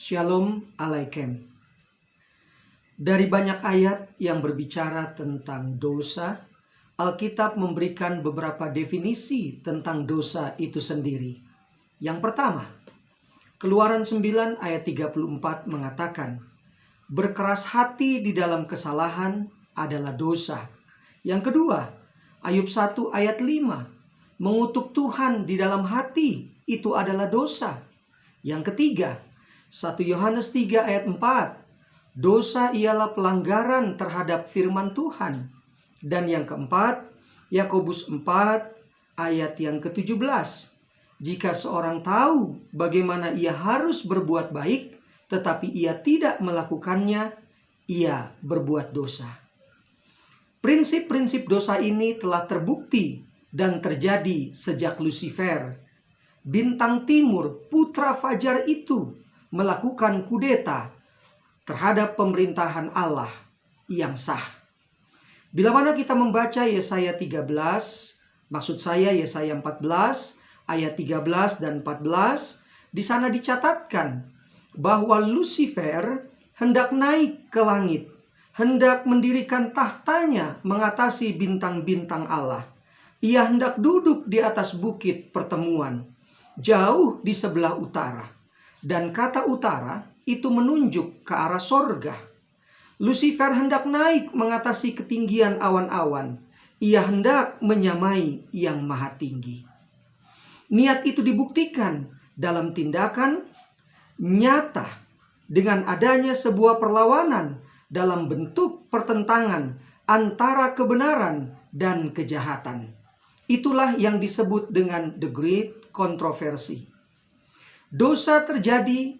Shalom Alaikum. Dari banyak ayat yang berbicara tentang dosa, Alkitab memberikan beberapa definisi tentang dosa itu sendiri. Yang pertama, Keluaran 9 ayat 34 mengatakan, berkeras hati di dalam kesalahan adalah dosa. Yang kedua, Ayub 1 ayat 5, mengutuk Tuhan di dalam hati itu adalah dosa. Yang ketiga, 1 Yohanes 3 ayat 4, dosa ialah pelanggaran terhadap firman Tuhan. Dan yang keempat, Yakobus 4 ayat yang ke-17, jika seorang tahu bagaimana ia harus berbuat baik, tetapi ia tidak melakukannya, ia berbuat dosa. Prinsip-prinsip dosa ini telah terbukti dan terjadi sejak Lucifer, bintang timur, putra fajar itu, melakukan kudeta terhadap pemerintahan Allah yang sah. Bila mana kita membaca Yesaya 13, maksud saya Yesaya 14, ayat 13 dan 14, di sana dicatatkan bahwa Lucifer hendak naik ke langit, hendak mendirikan tahtanya mengatasi bintang-bintang Allah. Ia hendak duduk di atas bukit pertemuan, jauh di sebelah utara. Dan kata utara itu menunjuk ke arah sorga. Lucifer hendak naik mengatasi ketinggian awan-awan. Ia hendak menyamai yang maha tinggi. Niat itu dibuktikan dalam tindakan nyata dengan adanya sebuah perlawanan dalam bentuk pertentangan antara kebenaran dan kejahatan. Itulah yang disebut dengan the great controversy. Dosa terjadi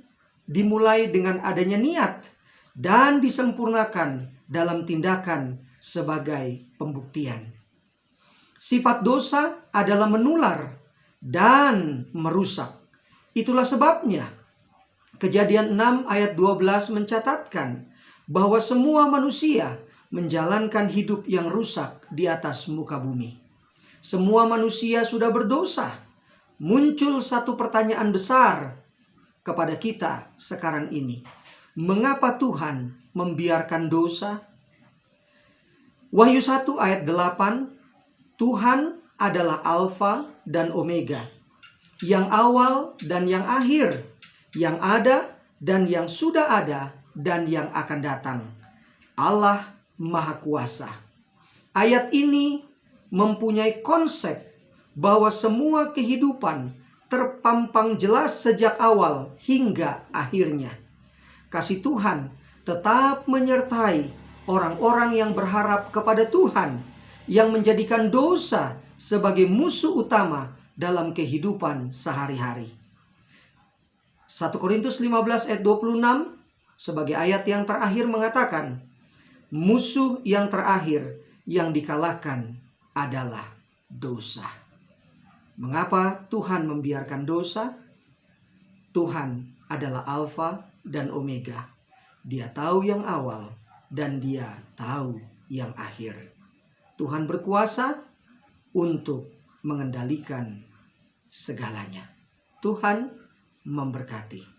dimulai dengan adanya niat dan disempurnakan dalam tindakan sebagai pembuktian. Sifat dosa adalah menular dan merusak. Itulah sebabnya Kejadian 6 ayat 12 mencatatkan bahwa semua manusia menjalankan hidup yang rusak di atas muka bumi. Semua manusia sudah berdosa. Muncul satu pertanyaan besar kepada kita sekarang ini. Mengapa Tuhan membiarkan dosa? Wahyu 1 ayat 8, Tuhan adalah Alfa dan Omega, yang awal dan yang akhir, yang ada dan yang sudah ada dan yang akan datang. Allah Maha Kuasa. Ayat ini mempunyai konsep bahwa semua kehidupan terpampang jelas sejak awal hingga akhirnya. Kasih Tuhan tetap menyertai orang-orang yang berharap kepada Tuhan, yang menjadikan dosa sebagai musuh utama dalam kehidupan sehari-hari. 1 Korintus 15 ayat 26 sebagai ayat yang terakhir mengatakan, musuh yang terakhir yang dikalahkan adalah dosa. Mengapa Tuhan membiarkan dosa? Tuhan adalah Alfa dan Omega. Dia tahu yang awal dan dia tahu yang akhir. Tuhan berkuasa untuk mengendalikan segalanya. Tuhan memberkati.